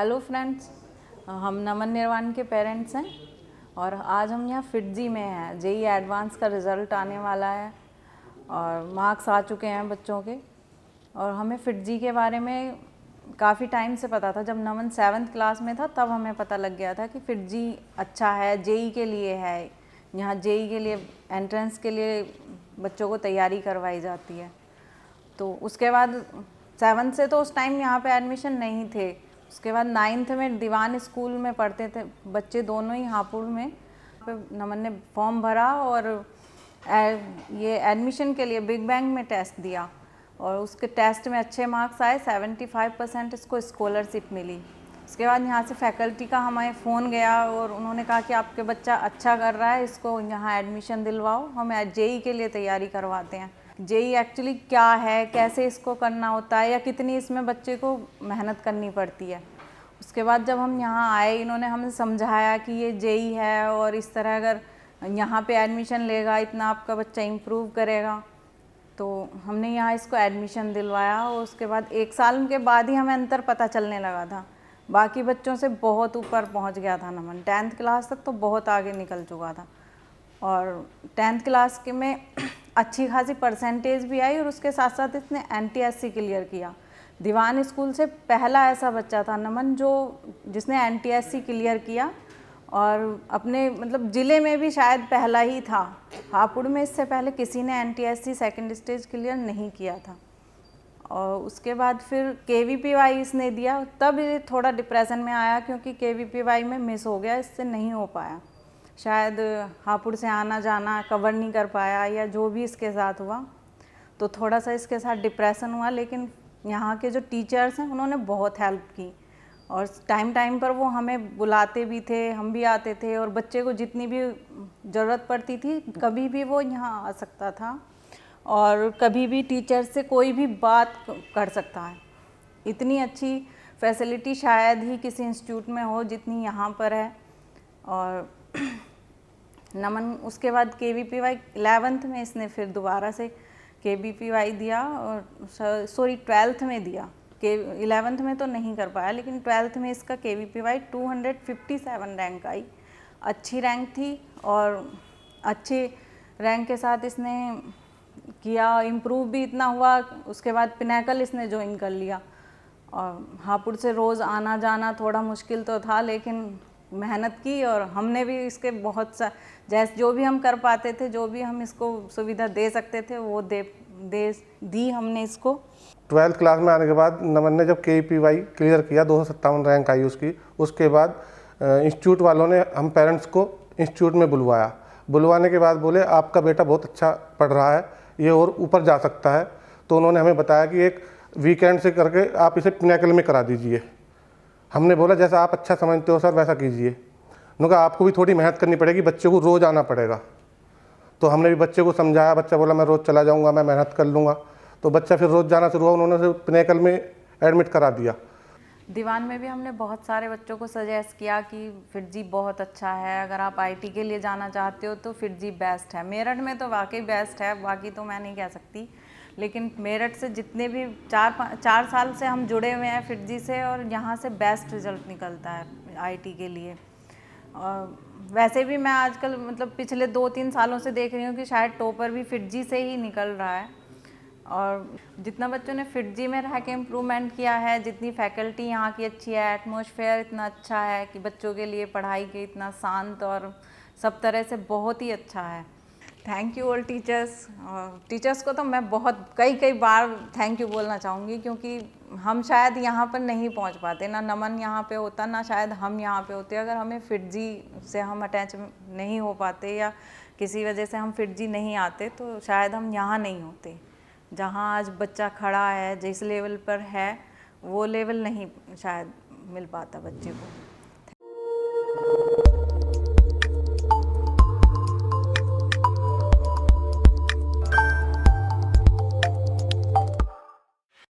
Hello friends, हम नमन निर्वाण के पेरेंट्स हैं और आज हम यहाँ फिटजी में हैं। जेई एडवांस का रिज़ल्ट आने वाला है और मार्क्स आ चुके हैं बच्चों के। और हमें फिटजी के बारे में काफ़ी टाइम से पता था। जब नमन 7th क्लास में था तब हमें पता लग गया था कि फिटजी अच्छा है, जेई के लिए है। यहाँ जेई के लिए एंट्रेंस के लिए बच्चों को तैयारी करवाई जाती है। तो उसके बाद 7th से तो उस टाइम यहाँ पे एडमिशन नहीं थे। उसके बाद 9th में दीवान स्कूल में पढ़ते थे बच्चे, दोनों ही हापुड़ में। नमन ने फॉर्म भरा और ये एडमिशन के लिए बिग बैंग में टेस्ट दिया और उसके टेस्ट में अच्छे मार्क्स आए। 75% इसको स्कॉलरशिप मिली। उसके बाद यहाँ से फैकल्टी का हमें फ़ोन गया और उन्होंने कहा कि आपके बच्चा अच्छा कर रहा है, इसको यहाँ एडमिशन दिलवाओ, हम जेई के लिए तैयारी करवाते हैं। जेई एक्चुअली क्या है, कैसे इसको करना होता है या कितनी इसमें बच्चे को मेहनत करनी पड़ती है। उसके बाद जब हम यहाँ आए, इन्होंने हमें समझाया कि ये जेई है और इस तरह अगर यहाँ पे एडमिशन लेगा इतना आपका बच्चा इम्प्रूव करेगा। तो हमने यहाँ इसको एडमिशन दिलवाया और उसके बाद 1 साल के बाद ही हमें अंतर पता चलने लगा था। बाकी बच्चों से बहुत ऊपर पहुँच गया था नमन। 10th क्लास तक तो बहुत आगे निकल चुका था और 10th क्लास के में अच्छी खासी परसेंटेज भी आई और उसके साथ साथ इसने NTSC क्लियर किया। दीवान स्कूल से पहला ऐसा बच्चा था नमन जिसने NTSC क्लियर किया और अपने मतलब ज़िले में भी शायद पहला ही था। हापुड़ में इससे पहले किसी ने NTSC सेकंड स्टेज क्लियर नहीं किया था। और उसके बाद फिर KVPY इसने दिया, तब ये थोड़ा डिप्रेशन में आया क्योंकि KVPY में मिस हो गया, इससे नहीं हो पाया। शायद हापुड़ से आना जाना कवर नहीं कर पाया या जो भी इसके साथ हुआ, तो थोड़ा सा इसके साथ डिप्रेशन हुआ। लेकिन यहाँ के जो टीचर्स हैं उन्होंने बहुत हेल्प की और टाइम टाइम पर वो हमें बुलाते भी थे, हम भी आते थे और बच्चे को जितनी भी ज़रूरत पड़ती थी कभी भी वो यहाँ आ सकता था और कभी भी टीचर से कोई भी बात कर सकता है। इतनी अच्छी फैसिलिटी शायद ही किसी इंस्टीट्यूट में हो जितनी यहाँ पर है। और नमन उसके बाद KVPY 11th में इसने फिर दोबारा से KVPY दिया और 12th में दिया। 11th में तो नहीं कर पाया लेकिन 12th में इसका KVPY 257 रैंक आई। अच्छी रैंक थी और अच्छे रैंक के साथ इसने किया, इम्प्रूव भी इतना हुआ। उसके बाद पिनैकल इसने ज्वाइन कर लिया और हापुड़ से रोज़ आना जाना थोड़ा मुश्किल तो था लेकिन मेहनत की और हमने भी इसके बहुत सा जैसे जो भी हम कर पाते थे, जो भी हम इसको सुविधा दे सकते थे वो दी हमने इसको। 12th क्लास में आने के बाद नमन ने जब KVPY क्लियर किया, 257 रैंक आई उसकी। उसके बाद इंस्टीट्यूट वालों ने हम पेरेंट्स को इंस्टीट्यूट में बुलवाया। बुलवाने के बाद बोले आपका बेटा बहुत अच्छा पढ़ रहा है, ये और ऊपर जा सकता है। तो उन्होंने हमें बताया कि एक वीकेंड से करके आप इसे पिनैकल में करा दीजिए। हमने बोला जैसा आप अच्छा समझते हो सर वैसा कीजिए। उन्होंने कहा आपको भी थोड़ी मेहनत करनी पड़ेगी, बच्चे को रोज़ आना पड़ेगा। तो हमने भी बच्चे को समझाया, बच्चा बोला मैं रोज़ चला जाऊँगा, मैं मेहनत कर लूँगा। तो बच्चा फिर रोज़ जाना शुरू हुआ, उन्होंने पिनैकल में एडमिट करा दिया। दीवान में भी हमने बहुत सारे बच्चों को सजेस्ट किया कि फिटजी बहुत अच्छा है, अगर आप IT के लिए जाना चाहते हो तो फिटजी बेस्ट है। मेरठ में तो वाकई बेस्ट है, बाकी तो मैं नहीं कह सकती, लेकिन मेरठ से जितने भी 4 साल से हम जुड़े हुए हैं फिटजी से और यहाँ से बेस्ट रिज़ल्ट निकलता है IT के लिए। और वैसे भी मैं आजकल मतलब पिछले 2-3 सालों से देख रही हूँ कि शायद टॉपर भी फिटजी से ही निकल रहा है। और जितना बच्चों ने फिटजी में रह के इम्प्रूवमेंट किया है, जितनी फैकल्टी यहाँ की अच्छी है, एटमॉस्फेयर इतना अच्छा है कि बच्चों के लिए पढ़ाई के इतना शांत और सब तरह से बहुत ही अच्छा है। Thank you all teachers. Teachers को तो मैं बहुत कई बार थैंक यू बोलना चाहूँगी क्योंकि हम शायद यहाँ पर नहीं पहुँच पाते, ना नमन यहाँ पे होता, ना शायद हम यहाँ पे होते अगर हमें फिटजी से हम अटैच नहीं हो पाते या किसी वजह से हम फिटजी नहीं आते तो शायद हम यहाँ नहीं होते। जहाँ आज बच्चा खड़ा है, जिस लेवल पर है वो लेवल नहीं शायद मिल पाता बच्चे को।